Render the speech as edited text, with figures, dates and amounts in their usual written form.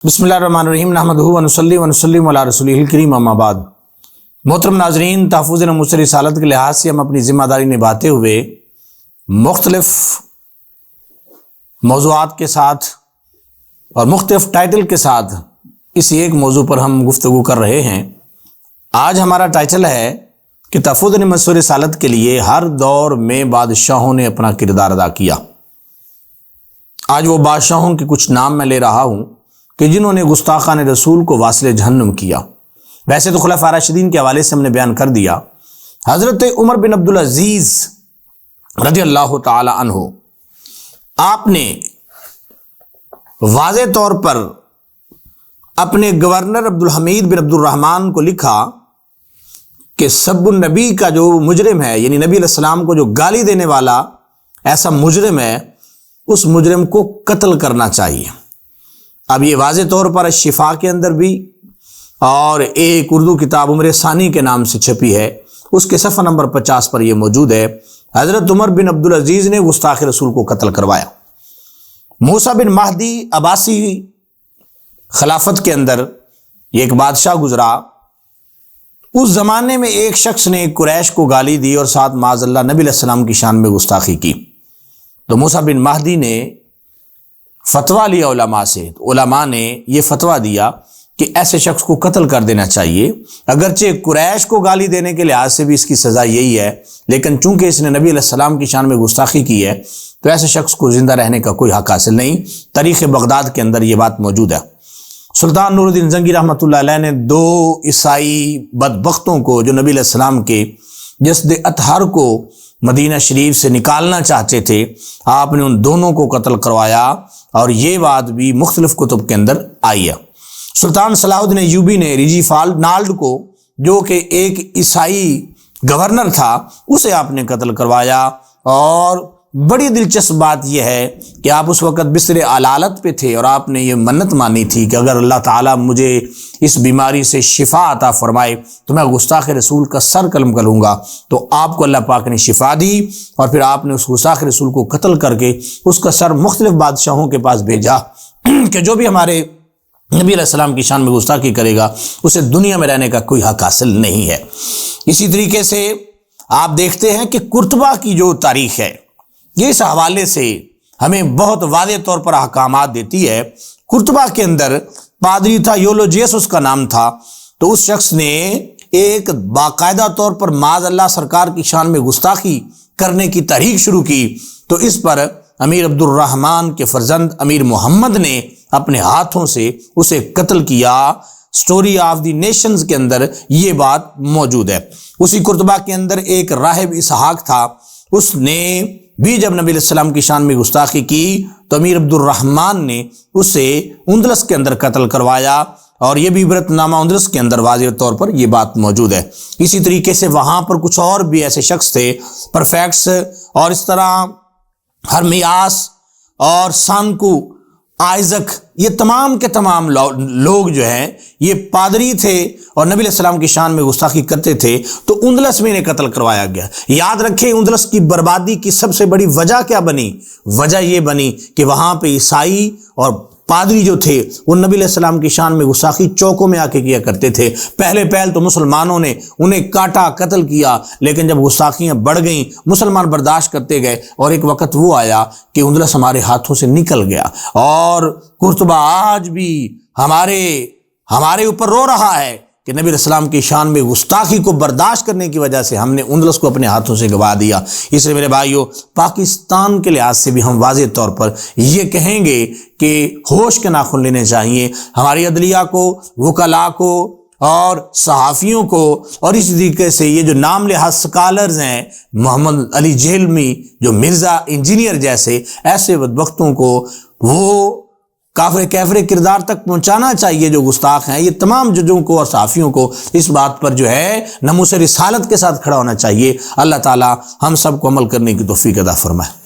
بسم اللہ الرحمن الرحیم نحمدہ و نصلی و نسلم علی رسولہ الکریم اما بعد۔ محترم ناظرین، تحفظ ناموس رسالت کے لحاظ سے ہم اپنی ذمہ داری نبھاتے ہوئے مختلف موضوعات کے ساتھ اور مختلف ٹائٹل کے ساتھ اس ایک موضوع پر ہم گفتگو کر رہے ہیں۔ آج ہمارا ٹائٹل ہے کہ تحفظ ناموس رسالت کے لیے ہر دور میں بادشاہوں نے اپنا کردار ادا کیا۔ آج وہ بادشاہوں کے کچھ نام میں لے رہا ہوں کہ جنہوں نے گستاخان رسول کو واصل جہنم کیا۔ ویسے تو خلفاء راشدین کے حوالے سے ہم نے بیان کر دیا۔ حضرت عمر بن عبدالعزیز رضی اللہ تعالی عنہ، آپ نے واضح طور پر اپنے گورنر عبدالحمید بن عبد الرحمن کو لکھا کہ سب النبی کا جو مجرم ہے، یعنی نبی علیہ السلام کو جو گالی دینے والا ایسا مجرم ہے، اس مجرم کو قتل کرنا چاہیے۔ اب یہ واضح طور پر شفا کے اندر بھی اور ایک اردو کتاب عمر ثانی کے نام سے چھپی ہے، اس کے صفحہ نمبر 50 پر یہ موجود ہے۔ حضرت عمر بن عبدالعزیز نے گستاخ رسول کو قتل کروایا۔ موسیٰ بن مہدی عباسی خلافت کے اندر ایک بادشاہ گزرا۔ اس زمانے میں ایک شخص نے قریش کو گالی دی اور ساتھ معاذ اللہ نبی علیہ السلام کی شان میں گستاخی کی، تو موسیٰ بن مہدی نے فتویٰ لیا علماء سے۔ علماء نے یہ فتویٰ دیا کہ ایسے شخص کو قتل کر دینا چاہیے، اگرچہ قریش کو گالی دینے کے لحاظ سے بھی اس کی سزا یہی ہے، لیکن چونکہ اس نے نبی علیہ السلام کی شان میں گستاخی کی ہے تو ایسے شخص کو زندہ رہنے کا کوئی حق حاصل نہیں۔ تاریخ بغداد کے اندر یہ بات موجود ہے۔ سلطان نور الدین زنگی رحمۃ اللہ علیہ نے دو عیسائی بدبختوں کو جو نبی علیہ السلام کے جسد اطہر کو مدینہ شریف سے نکالنا چاہتے تھے، آپ نے ان دونوں کو قتل کروایا، اور یہ بات بھی مختلف کتب کے اندر آئی ہے۔ سلطان صلاح الدین ایوبی نے ریجی فالنالڈ کو، جو کہ ایک عیسائی گورنر تھا، اسے آپ نے قتل کروایا۔ اور بڑی دلچسپ بات یہ ہے کہ آپ اس وقت بستر علالت پہ تھے اور آپ نے یہ منت مانی تھی کہ اگر اللہ تعالیٰ مجھے اس بیماری سے شفا عطا فرمائے تو میں گستاخ رسول کا سر قلم کروں گا، تو آپ کو اللہ پاک نے شفا دی، اور پھر آپ نے اس گستاخ رسول کو قتل کر کے اس کا سر مختلف بادشاہوں کے پاس بھیجا کہ جو بھی ہمارے نبی علیہ السلام کی شان میں گستاخی کرے گا اسے دنیا میں رہنے کا کوئی حق حاصل نہیں ہے۔ اسی طریقے سے آپ دیکھتے ہیں کہ قرطبہ کی جو تاریخ ہے، یہ اس حوالے سے ہمیں بہت واضح طور پر احکامات دیتی ہے۔ قرطبہ کے اندر پادری تھا، یولوجیس اس کا نام تھا، تو اس شخص نے ایک باقاعدہ طور پر معاذ اللہ سرکار کی شان میں گستاخی کرنے کی تحریک شروع کی، تو اس پر امیر عبد الرحمن کے فرزند امیر محمد نے اپنے ہاتھوں سے اسے قتل کیا۔ سٹوری آف دی نیشنز کے اندر یہ بات موجود ہے۔ اسی قرطبہ کے اندر ایک راہب اسحاق تھا، اس نے بھی جب نبی علیہ السلام کی شان میں گستاخی کی تو امیر عبد الرحمن نے اسے اندلس کے اندر قتل کروایا، اور یہ بھی عبرت نامہ اندلس کے اندر واضح طور پر یہ بات موجود ہے۔ اسی طریقے سے وہاں پر کچھ اور بھی ایسے شخص تھے، پرفیکٹس اور اس طرح ہرمیاس اور سانکو، آئزک، یہ تمام کے تمام لوگ جو ہیں یہ پادری تھے اور نبی علیہ السلام کی شان میں گستاخی کرتے تھے، تو اندلس میں انہیں قتل کروایا گیا۔ یاد رکھیں اندلس کی بربادی کی سب سے بڑی وجہ کیا بنی؟ وجہ یہ بنی کہ وہاں پہ عیسائی اور پادری جو تھے وہ نبی علیہ السلام کی شان میں گستاخی چوکوں میں آ کے کیا کرتے تھے۔ پہلے تو مسلمانوں نے انہیں کاٹا، قتل کیا، لیکن جب گستاخیاں بڑھ گئیں مسلمان برداشت کرتے گئے، اور ایک وقت وہ آیا کہ اندلس ہمارے ہاتھوں سے نکل گیا، اور قرطبہ آج بھی ہمارے اوپر رو رہا ہے کہ نبی علیہ السلام کی شان میں گستاخی کو برداشت کرنے کی وجہ سے ہم نے اندلس کو اپنے ہاتھوں سے گوا دیا۔ اس لیے میرے بھائیوں، پاکستان کے لحاظ سے بھی ہم واضح طور پر یہ کہیں گے کہ ہوش کے ناخن لینے چاہیے ہماری عدلیہ کو، وکلاء کو اور صحافیوں کو، اور اسی طریقے سے یہ جو نام لحاظ سکالرز ہیں، محمد علی جہلمی، جو مرزا انجینئر جیسے ایسے بدبختوں کو وہ کافر کیفر کردار تک پہنچانا چاہیے جو گستاخ ہیں۔ یہ تمام ججوں کو اور صحافیوں کو اس بات پر جو ہے ناموس رسالت کے ساتھ کھڑا ہونا چاہیے۔ اللہ تعالی ہم سب کو عمل کرنے کی توفیق عطا فرمائے۔